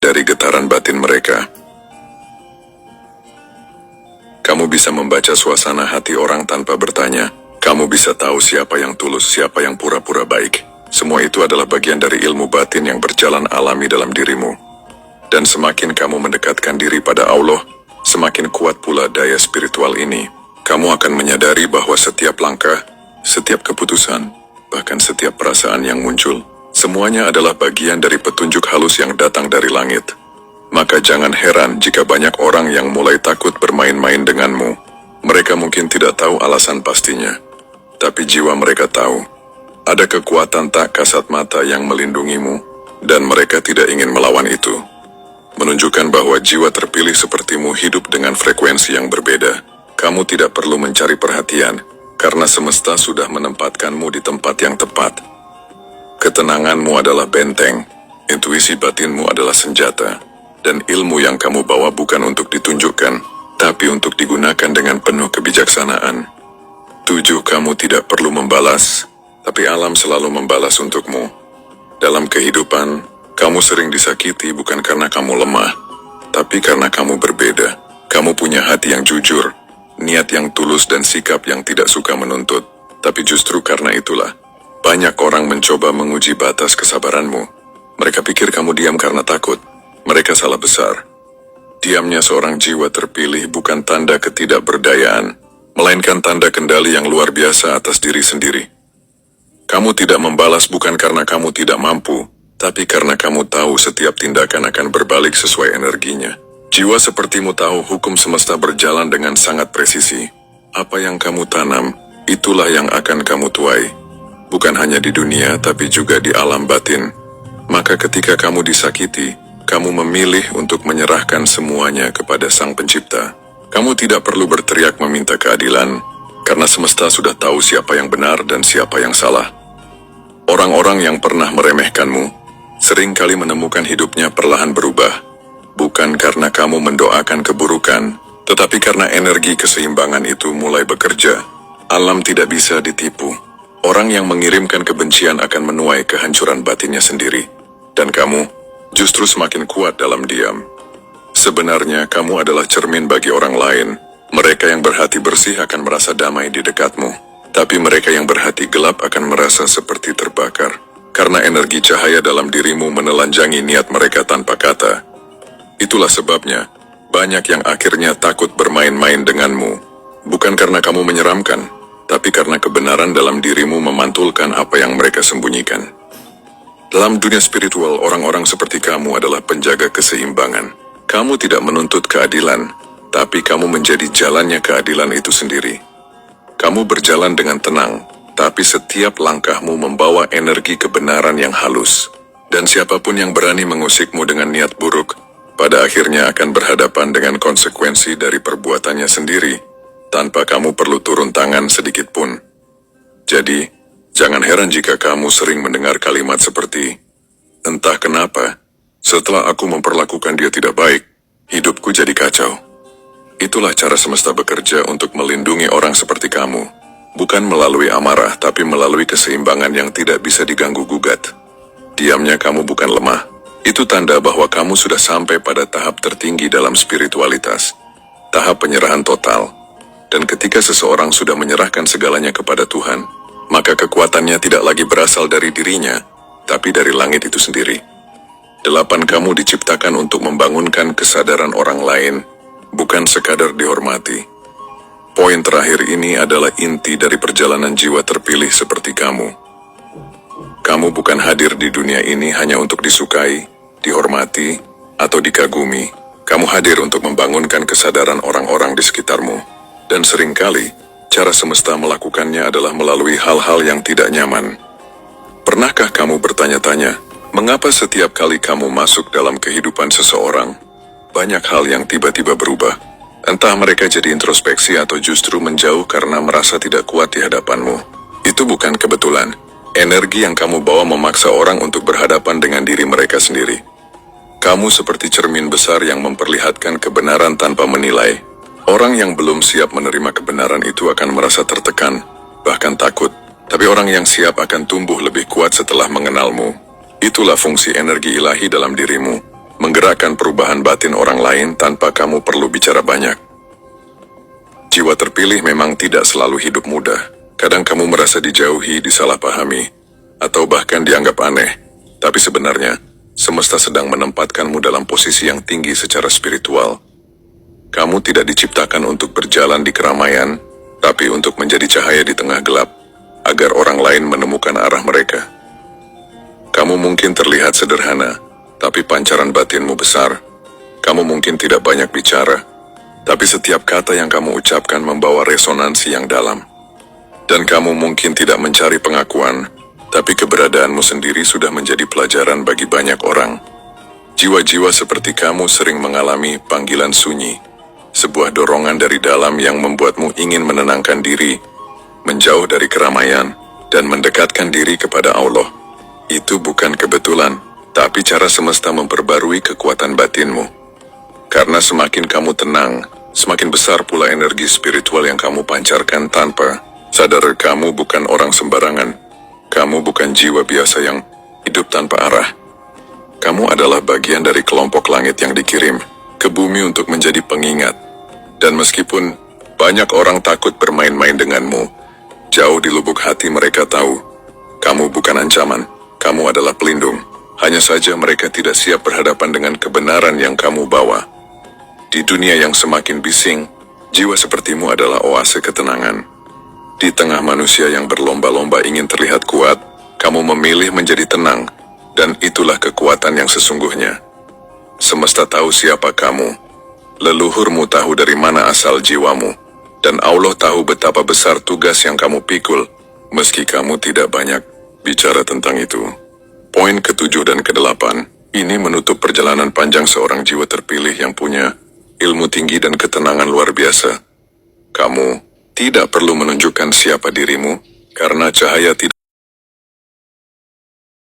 dari getaran batin mereka. Kamu bisa membaca suasana hati orang tanpa bertanya. Kamu bisa tahu siapa yang tulus, siapa yang pura-pura baik. Semua itu adalah bagian dari ilmu batin yang berjalan alami dalam dirimu. Dan semakin kamu mendekatkan diri pada Allah, semakin kuat pula daya spiritual ini. Kamu akan menyadari bahwa setiap langkah, setiap keputusan, bahkan setiap perasaan yang muncul, semuanya adalah bagian dari petunjuk halus yang datang dari langit. Maka jangan heran jika banyak orang yang mulai takut bermain-main denganmu. Mereka mungkin tidak tahu alasan pastinya, tapi jiwa mereka tahu. Ada kekuatan tak kasat mata yang melindungimu, dan mereka tidak ingin melawan itu. Menunjukkan bahwa jiwa terpilih sepertimu hidup dengan frekuensi yang berbeda. Kamu tidak perlu mencari perhatian, karena semesta sudah menempatkanmu di tempat yang tepat. Ketenanganmu adalah benteng, intuisi batinmu adalah senjata, dan ilmu yang kamu bawa bukan untuk ditunjukkan, tapi untuk digunakan dengan penuh kebijaksanaan. 7. Kamu tidak perlu membalas, tapi alam selalu membalas untukmu. Dalam kehidupan, kamu sering disakiti bukan karena kamu lemah, tapi karena kamu berbeda. Kamu punya hati yang jujur, niat yang tulus dan sikap yang tidak suka menuntut. Tapi justru karena itulah, banyak orang mencoba menguji batas kesabaranmu. Mereka pikir kamu diam karena takut. Mereka salah besar. Diamnya seorang jiwa terpilih bukan tanda ketidakberdayaan, melainkan tanda kendali yang luar biasa atas diri sendiri. Kamu tidak membalas bukan karena kamu tidak mampu, tapi karena kamu tahu setiap tindakan akan berbalik sesuai energinya. Jiwa sepertimu tahu hukum semesta berjalan dengan sangat presisi. Apa yang kamu tanam, itulah yang akan kamu tuai. Bukan hanya di dunia, tapi juga di alam batin. Maka ketika kamu disakiti, kamu memilih untuk menyerahkan semuanya kepada Sang Pencipta. Kamu tidak perlu berteriak meminta keadilan, karena semesta sudah tahu siapa yang benar dan siapa yang salah. Orang-orang yang pernah meremehkanmu, seringkali menemukan hidupnya perlahan berubah. Bukan karena kamu mendoakan keburukan, tetapi karena energi keseimbangan itu mulai bekerja. Alam tidak bisa ditipu. Orang yang mengirimkan kebencian akan menuai kehancuran batinnya sendiri. Dan kamu justru semakin kuat dalam diam. Sebenarnya kamu adalah cermin bagi orang lain. Mereka yang berhati bersih akan merasa damai di dekatmu. Tapi mereka yang berhati gelap akan merasa seperti terbakar. Karena energi cahaya dalam dirimu menelanjangi niat mereka tanpa kata. Itulah sebabnya, banyak yang akhirnya takut bermain-main denganmu. Bukan karena kamu menyeramkan, tapi karena kebenaran dalam dirimu memantulkan apa yang mereka sembunyikan. Dalam dunia spiritual, orang-orang seperti kamu adalah penjaga keseimbangan. Kamu tidak menuntut keadilan, tapi kamu menjadi jalannya keadilan itu sendiri. Kamu berjalan dengan tenang, tapi setiap langkahmu membawa energi kebenaran yang halus. Dan siapapun yang berani mengusikmu dengan niat buruk, pada akhirnya akan berhadapan dengan konsekuensi dari perbuatannya sendiri, tanpa kamu perlu turun tangan sedikit pun. Jadi, jangan heran jika kamu sering mendengar kalimat seperti, "Entah kenapa, setelah aku memperlakukan dia tidak baik, hidupku jadi kacau." Itulah cara semesta bekerja untuk melindungi orang seperti kamu. Bukan melalui amarah, tapi melalui keseimbangan yang tidak bisa diganggu-gugat. Diamnya kamu bukan lemah. Itu tanda bahwa kamu sudah sampai pada tahap tertinggi dalam spiritualitas. Tahap penyerahan total. Dan ketika seseorang sudah menyerahkan segalanya kepada Tuhan, maka kekuatannya tidak lagi berasal dari dirinya, tapi dari langit itu sendiri. 8. Kamu diciptakan untuk membangunkan kesadaran orang lain, bukan sekadar dihormati. Poin terakhir ini adalah inti dari perjalanan jiwa terpilih seperti kamu. Kamu bukan hadir di dunia ini hanya untuk disukai, dihormati, atau dikagumi. Kamu hadir untuk membangunkan kesadaran orang-orang di sekitarmu. Dan seringkali, cara semesta melakukannya adalah melalui hal-hal yang tidak nyaman. Pernahkah kamu bertanya-tanya, mengapa setiap kali kamu masuk dalam kehidupan seseorang, banyak hal yang tiba-tiba berubah? Entah mereka jadi introspeksi atau justru menjauh karena merasa tidak kuat di hadapanmu. Itu bukan kebetulan. Energi yang kamu bawa memaksa orang untuk berhadapan dengan diri mereka sendiri. Kamu seperti cermin besar yang memperlihatkan kebenaran tanpa menilai. Orang yang belum siap menerima kebenaran itu akan merasa tertekan, bahkan takut. Tapi orang yang siap akan tumbuh lebih kuat setelah mengenalmu. Itulah fungsi energi ilahi dalam dirimu. menggerakkan perubahan batin orang lain tanpa kamu perlu bicara banyak. Jiwa terpilih memang tidak selalu hidup mudah. Kadang kamu merasa dijauhi, disalahpahami, atau bahkan dianggap aneh. Tapi sebenarnya, semesta sedang menempatkanmu dalam posisi yang tinggi secara spiritual. Kamu tidak diciptakan untuk berjalan di keramaian, tapi untuk menjadi cahaya di tengah gelap, agar orang lain menemukan arah mereka. Kamu mungkin terlihat sederhana, tapi pancaran batinmu besar. Kamu mungkin tidak banyak bicara, tapi setiap kata yang kamu ucapkan membawa resonansi yang dalam. Dan kamu mungkin tidak mencari pengakuan, tapi keberadaanmu sendiri sudah menjadi pelajaran bagi banyak orang. Jiwa-jiwa seperti kamu sering mengalami panggilan sunyi, sebuah dorongan dari dalam yang membuatmu ingin menenangkan diri, menjauh dari keramaian, dan mendekatkan diri kepada Allah. Itu bukan kebetulan, tapi cara semesta memperbarui kekuatan batinmu. Karena semakin kamu tenang, semakin besar pula energi spiritual yang kamu pancarkan tanpa sadar. Kamu bukan orang sembarangan. Kamu bukan jiwa biasa yang hidup tanpa arah. Kamu adalah bagian dari kelompok langit yang dikirim ke bumi untuk menjadi pengingat. Dan meskipun banyak orang takut bermain-main denganmu, jauh di lubuk hati mereka tahu, kamu bukan ancaman, kamu adalah pelindung. Hanya saja mereka tidak siap berhadapan dengan kebenaran yang kamu bawa. Di dunia yang semakin bising, jiwa sepertimu adalah oase ketenangan. Di tengah manusia yang berlomba-lomba ingin terlihat kuat, kamu memilih menjadi tenang, dan itulah kekuatan yang sesungguhnya. Semesta tahu siapa kamu, leluhurmu tahu dari mana asal jiwamu, dan Allah tahu betapa besar tugas yang kamu pikul, meski kamu tidak banyak bicara tentang itu. Poin ke-7 dan ke-8, ini menutup perjalanan panjang seorang jiwa terpilih yang punya ilmu tinggi dan ketenangan luar biasa. Kamu tidak perlu menunjukkan siapa dirimu, karena cahaya tidak